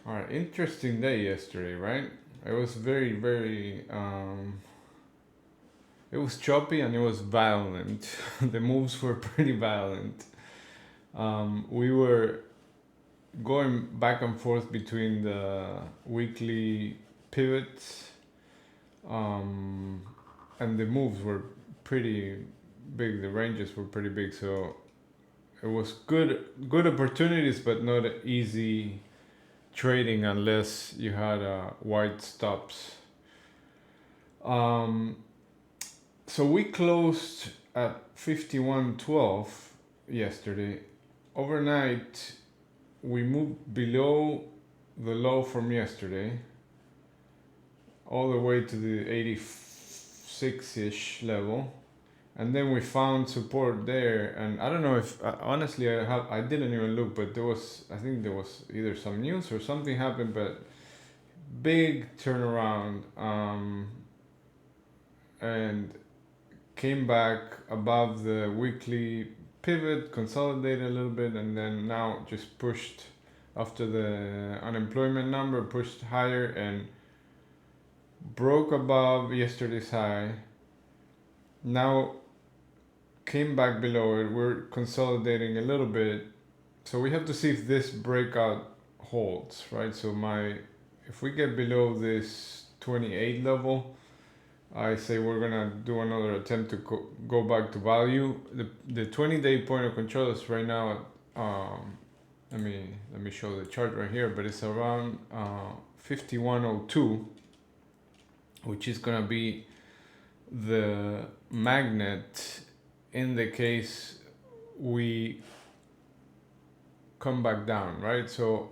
All right, interesting day yesterday, right? It was very, it was choppy and it was violent. The moves were pretty violent. We were going back and forth between the weekly pivots, um, and the moves were pretty big. The ranges were pretty big, so it was good opportunities, but not easy trading unless you had wide stops. Um, so we closed at 51.12 yesterday. Overnight, we moved below the low from yesterday, all the way to the 86-ish level, and then we found support there. And I don't know if honestly I didn't even look, but I think there was either some news or something happened, but big turnaround, and came back above the weekly pivot, consolidated a little bit, and then now just pushed after the unemployment number, pushed higher and broke above yesterday's high. Now came back below it. We're consolidating a little bit, so we have to see if this breakout holds, right? So if we get below this 28 level, I say we're gonna do another attempt to go back to value. The 20-day point of control is right now at, let me show the chart right here, but it's around 51.02, which is gonna be the magnet in the case we come back down, right? So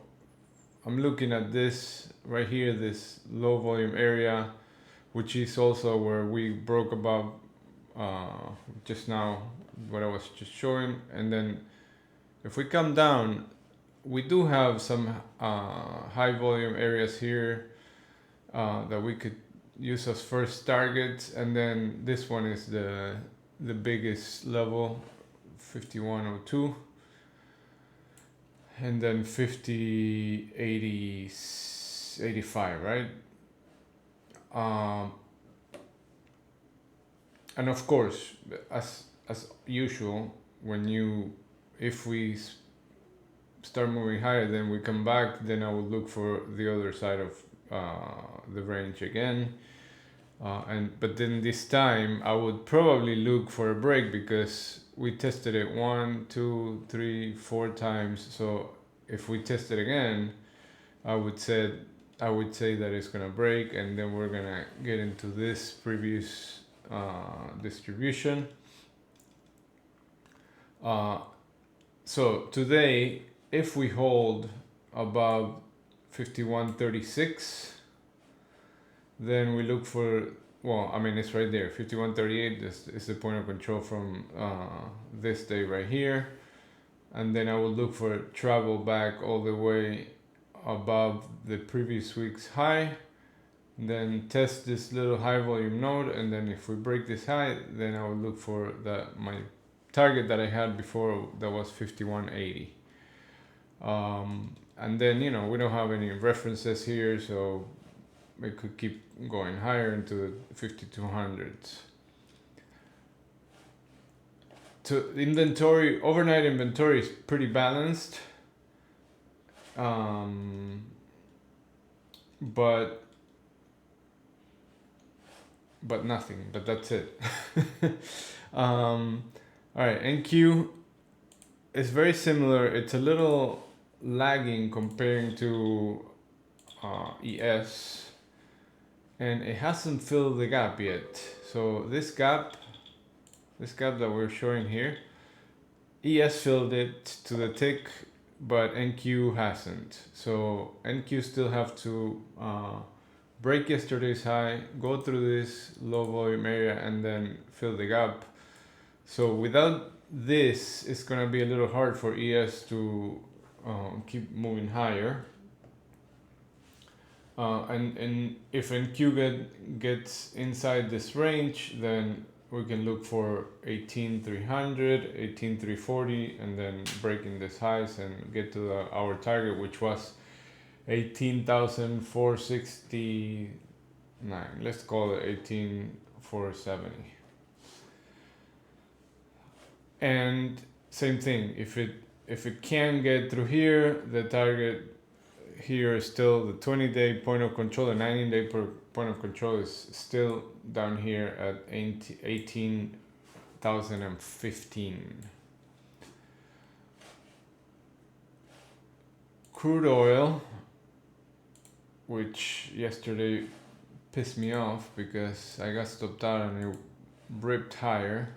I'm looking at this right here, this low volume area, which is also where we broke above just now, what I was just showing. And then if we come down, we do have some high volume areas here that we could use as first targets. And then this one is the biggest level, 51.02. And then 85, right? And of course, as usual, if we start moving higher, then we come back. Then I would look for the other side of the range again. But then this time I would probably look for a break because we tested it 1, 2, 3, 4 times. So if we test it again, I would say that it's gonna break, and then we're gonna get into this previous distribution. So today, if we hold above 51.36, then we look for, it's right there, 51.38 is the point of control from this day right here. And then I will look for travel back all the way above the previous week's high, then test this little high volume node, and then if we break this high, then I will look for my target that I had before, that was 51.80. And then we don't have any references here, so we could keep going higher into the 5200s. So overnight inventory is pretty balanced, but nothing. But that's it. All right, NQ is very similar. It's a little lagging comparing to ES, and it hasn't filled the gap yet. So this gap that we're showing here, ES filled it to the tick, but NQ hasn't. So NQ still have to break yesterday's high, go through this low volume area, and then fill the gap. So without this, it's gonna be a little hard for ES to keep moving higher. And if NQ gets inside this range, then we can look for 18,300, 18,340, and then breaking these highs and get to our target, which was 18,469. Let's call it 18,470. And same thing, if it can get through here, the target here is still the 20-day point of control. The 90-day point of control is still down here at 18,015. Crude oil, which yesterday pissed me off because I got stopped out and it ripped higher.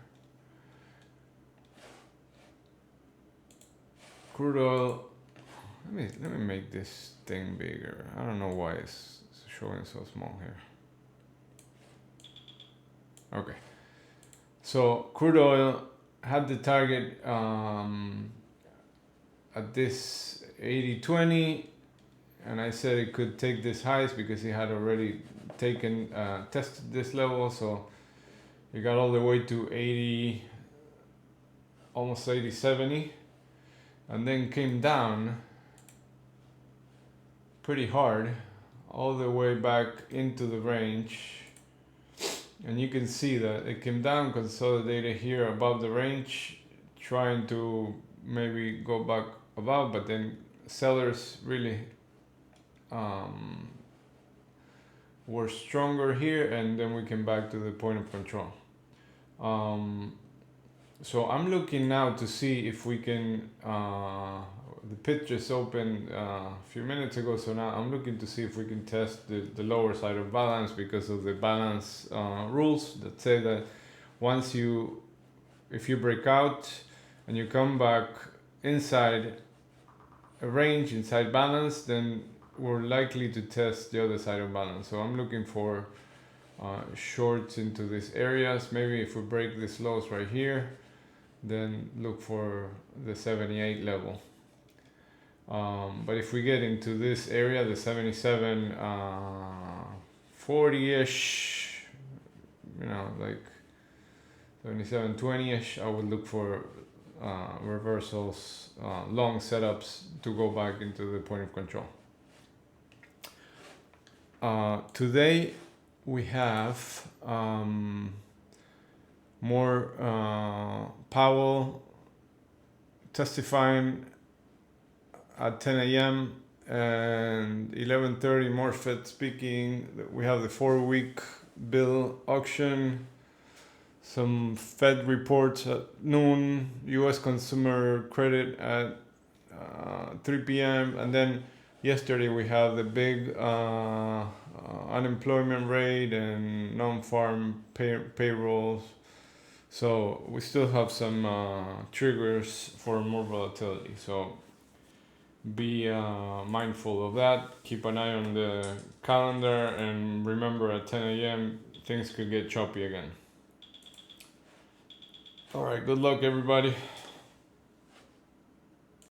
Crude oil, let me make this thing bigger. I don't know why it's showing so small here. Okay, so crude oil had the target at this 80.20, and I said it could take this highs because it had already tested this level, so it got all the way to 80, almost 80.70, and then came down pretty hard all the way back into the range, and you can see that it came down, consolidated here above the range, trying to maybe go back above, but then sellers really were stronger here, and then we came back to the point of control. So I'm looking now to see if we can, the pit just opened a few minutes ago, so now I'm looking to see if we can test the lower side of balance, because of the balance rules that say that if you break out and you come back inside a range, inside balance, then we're likely to test the other side of balance. So I'm looking for shorts into these areas. Maybe if we break these lows right here, then look for the 78 level. But if we get into this area, the 77 40-ish, like 77 20-ish, I would look for reversals, long setups to go back into the point of control. Today we have more Powell testifying at 10 a.m. and 11:30 more Fed speaking. We have the 4-week bill auction, some Fed reports at noon, U.S. consumer credit at 3 p.m. and then yesterday we have the big unemployment rate and non-farm payrolls. So we still have some triggers for more volatility. So be mindful of that. Keep an eye on the calendar, and remember at 10 a.m. things could get choppy again. All right, good luck everybody.